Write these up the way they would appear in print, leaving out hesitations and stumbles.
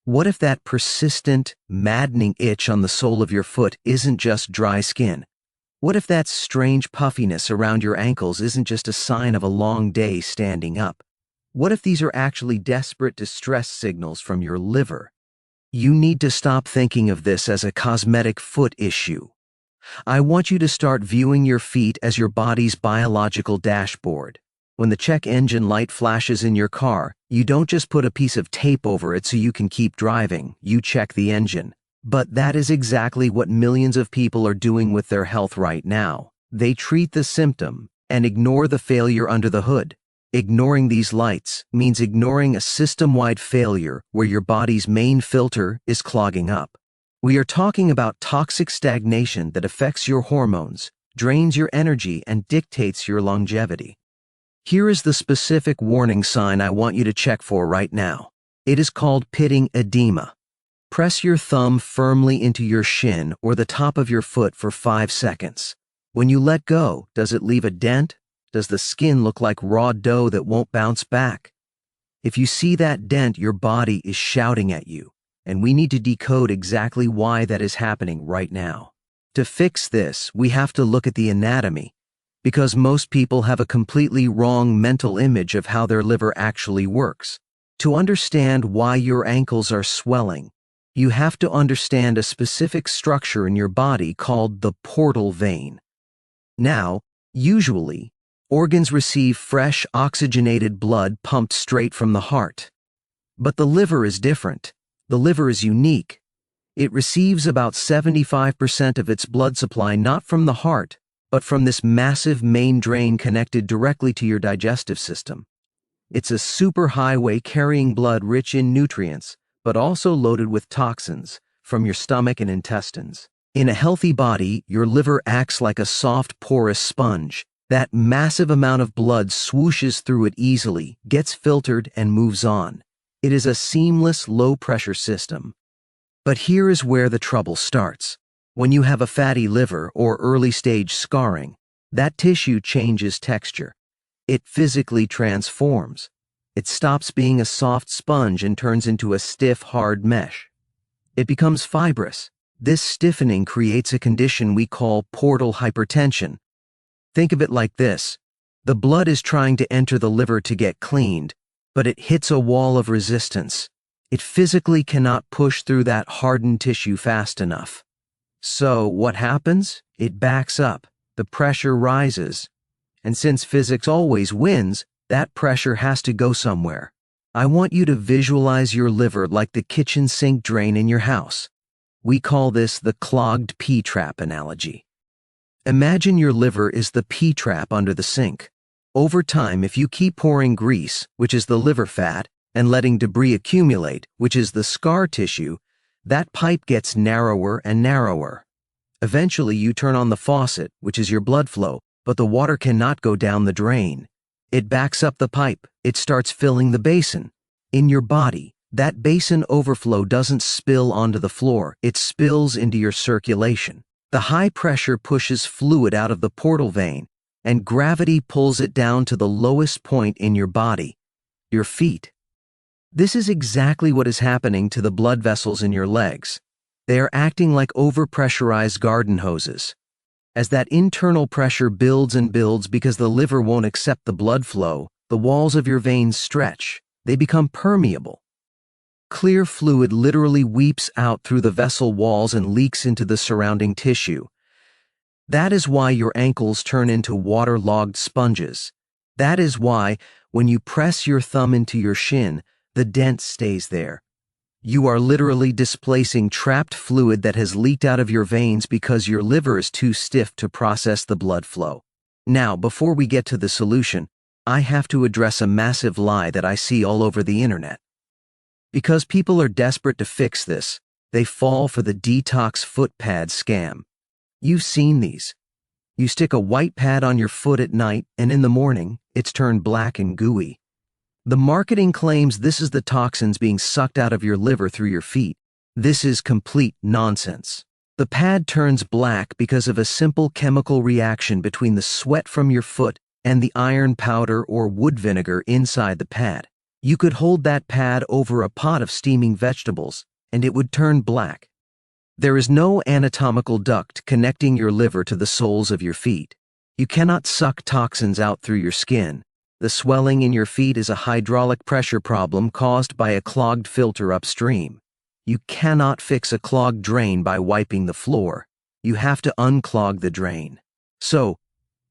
What if that persistent, maddening itch on the sole of your foot isn't just dry skin? What if that strange puffiness around your ankles isn't just a sign of a long day standing up? What if these are actually desperate distress signals from your liver? You need to stop thinking of this as a cosmetic foot issue. I want you to start viewing your feet as your body's biological dashboard. When the check engine light flashes in your car, you don't just put a piece of tape over it so you can keep driving, you check the engine. But that is exactly what millions of people are doing with their health right now. They treat the symptom and ignore the failure under the hood. Ignoring these lights means ignoring a system-wide failure where your body's main filter is clogging up. We are talking about toxic stagnation that affects your hormones, drains your energy, and dictates your longevity. Here is the specific warning sign I want you to check for right now. It is called pitting edema. Press your thumb firmly into your shin or the top of your foot for 5 seconds. When you let go, does it leave a dent? Does the skin look like raw dough that won't bounce back? If you see that dent, your body is shouting at you, and we need to decode exactly why that is happening right now. To fix this, we have to look at the anatomy, because most people have a completely wrong mental image of how their liver actually works. To understand why your ankles are swelling, you have to understand a specific structure in your body called the portal vein. Now, usually, organs receive fresh, oxygenated blood pumped straight from the heart. But the liver is different. The liver is unique. It receives about 75% of its blood supply not from the heart, but from this massive main drain connected directly to your digestive system. It's a superhighway carrying blood rich in nutrients, but also loaded with toxins from your stomach and intestines. In a healthy body, your liver acts like a soft, porous sponge. That massive amount of blood swooshes through it easily, gets filtered, and moves on. It is a seamless, low-pressure system. But here is where the trouble starts. When you have a fatty liver or early-stage scarring, that tissue changes texture. It physically transforms. It stops being a soft sponge and turns into a stiff, hard mesh. It becomes fibrous. This stiffening creates a condition we call portal hypertension. Think of it like this. The blood is trying to enter the liver to get cleaned, but it hits a wall of resistance. It physically cannot push through that hardened tissue fast enough. So what happens? It backs up. The pressure rises. And since physics always wins, that pressure has to go somewhere. I want you to visualize your liver like the kitchen sink drain in your house. We call this the clogged P-trap analogy. Imagine your liver is the P-trap under the sink. Over time, if you keep pouring grease, which is the liver fat, and letting debris accumulate, which is the scar tissue, that pipe gets narrower and narrower. Eventually, you turn on the faucet, which is your blood flow, but the water cannot go down the drain. It backs up the pipe. It starts filling the basin. In your body, that basin overflow doesn't spill onto the floor. It spills into your circulation. The high pressure pushes fluid out of the portal vein, and gravity pulls it down to the lowest point in your body, your feet. This is exactly what is happening to the blood vessels in your legs. They are acting like overpressurized garden hoses. As that internal pressure builds and builds because the liver won't accept the blood flow, the walls of your veins stretch. They become permeable. Clear fluid literally weeps out through the vessel walls and leaks into the surrounding tissue. That is why your ankles turn into waterlogged sponges. That is why, when you press your thumb into your shin, the dent stays there. You are literally displacing trapped fluid that has leaked out of your veins because your liver is too stiff to process the blood flow. Now, before we get to the solution, I have to address a massive lie that I see all over the internet. Because people are desperate to fix this, they fall for the Detox Foot Pad scam. You've seen these. You stick a white pad on your foot at night, and in the morning, it's turned black and gooey. The marketing claims this is the toxins being sucked out of your liver through your feet. This is complete nonsense. The pad turns black because of a simple chemical reaction between the sweat from your foot and the iron powder or wood vinegar inside the pad. You could hold that pad over a pot of steaming vegetables, and it would turn black. There is no anatomical duct connecting your liver to the soles of your feet. You cannot suck toxins out through your skin. The swelling in your feet is a hydraulic pressure problem caused by a clogged filter upstream. You cannot fix a clogged drain by wiping the floor. You have to unclog the drain. So,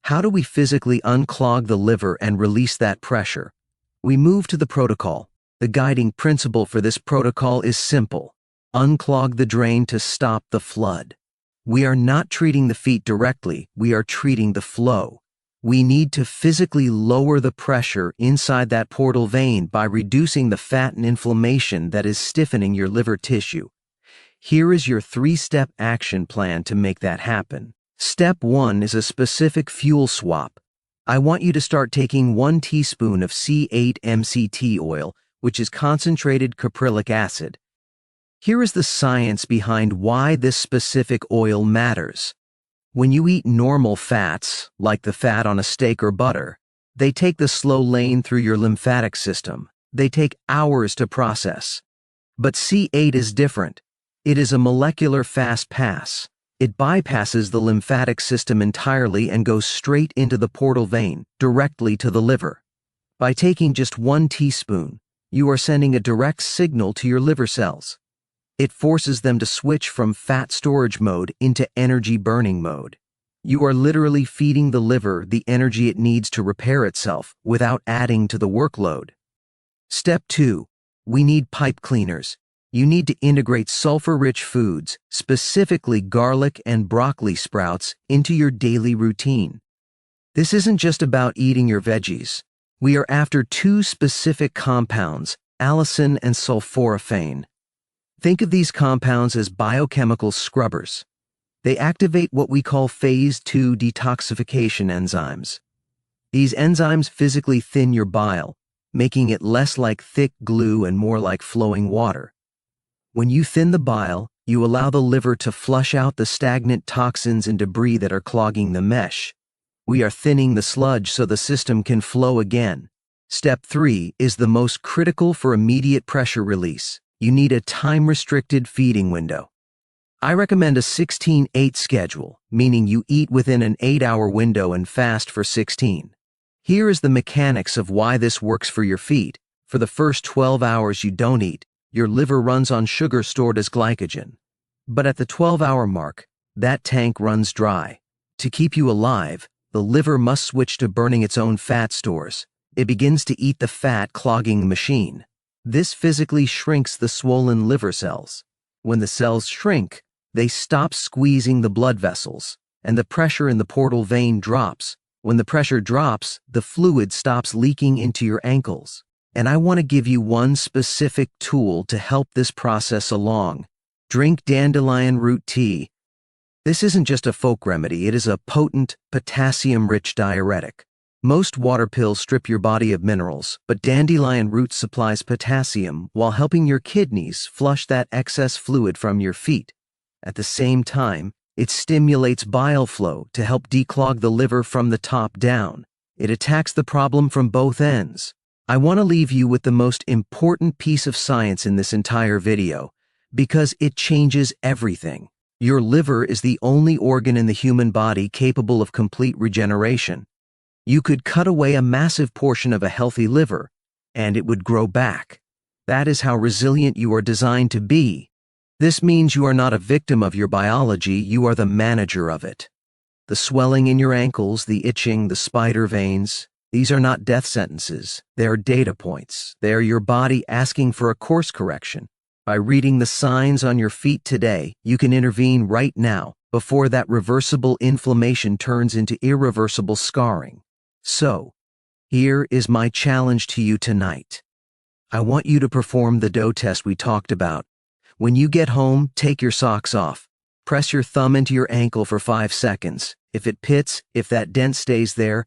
how do we physically unclog the liver and release that pressure? We move to the protocol. The guiding principle for this protocol is simple. Unclog the drain to stop the flood. We are not treating the feet directly, we are treating the flow. We need to physically lower the pressure inside that portal vein by reducing the fat and inflammation that is stiffening your liver tissue. Here is your 3-step action plan to make that happen. Step 1 is a specific fuel swap. I want you to start taking 1 teaspoon of C8 MCT oil, which is concentrated caprylic acid. Here is the science behind why this specific oil matters. When you eat normal fats, like the fat on a steak or butter, they take the slow lane through your lymphatic system. They take hours to process. But C8 is different. It is a molecular fast pass. It bypasses the lymphatic system entirely and goes straight into the portal vein, directly to the liver. By taking just 1 teaspoon, you are sending a direct signal to your liver cells. It forces them to switch from fat storage mode into energy burning mode. You are literally feeding the liver the energy it needs to repair itself without adding to the workload. Step 2. We need pipe cleaners. You need to integrate sulfur-rich foods, specifically garlic and broccoli sprouts, into your daily routine. This isn't just about eating your veggies. We are after 2 specific compounds, allicin and sulforaphane. Think of these compounds as biochemical scrubbers. They activate what we call phase 2 detoxification enzymes. These enzymes physically thin your bile, making it less like thick glue and more like flowing water. When you thin the bile, you allow the liver to flush out the stagnant toxins and debris that are clogging the mesh. We are thinning the sludge so the system can flow again. Step 3 is the most critical for immediate pressure release. You need a time-restricted feeding window. I recommend a 16-8 schedule, meaning you eat within an 8-hour window and fast for 16. Here is the mechanics of why this works for your feet. For the first 12 hours you don't eat, your liver runs on sugar stored as glycogen. But at the 12-hour mark, that tank runs dry. To keep you alive, the liver must switch to burning its own fat stores. It begins to eat the fat, clogging the machine. This physically shrinks the swollen liver cells. When the cells shrink, they stop squeezing the blood vessels, and the pressure in the portal vein drops. When the pressure drops, the fluid stops leaking into your ankles. And I want to give you one specific tool to help this process along. Drink dandelion root tea. This isn't just a folk remedy, it is a potent, potassium-rich diuretic. Most water pills strip your body of minerals, but dandelion root supplies potassium while helping your kidneys flush that excess fluid from your feet. At the same time, it stimulates bile flow to help declog the liver from the top down. It attacks the problem from both ends. I want to leave you with the most important piece of science in this entire video, because it changes everything. Your liver is the only organ in the human body capable of complete regeneration. You could cut away a massive portion of a healthy liver, and it would grow back. That is how resilient you are designed to be. This means you are not a victim of your biology, you are the manager of it. The swelling in your ankles, the itching, the spider veins, these are not death sentences. They are data points. They are your body asking for a course correction. By reading the signs on your feet today, you can intervene right now before that reversible inflammation turns into irreversible scarring. So, here is my challenge to you tonight. I want you to perform the dough test we talked about. When you get home, take your socks off. Press your thumb into your ankle for 5 seconds. If it pits, if that dent stays there,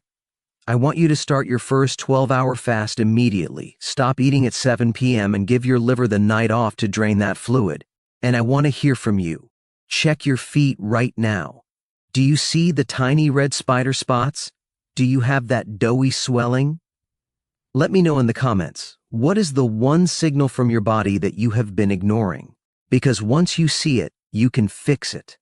I want you to start your first 12-hour fast immediately. Stop eating at 7 p.m. and give your liver the night off to drain that fluid. And I want to hear from you. Check your feet right now. Do you see the tiny red spider spots? Do you have that doughy swelling? Let me know in the comments. What is the one signal from your body that you have been ignoring? Because once you see it, you can fix it.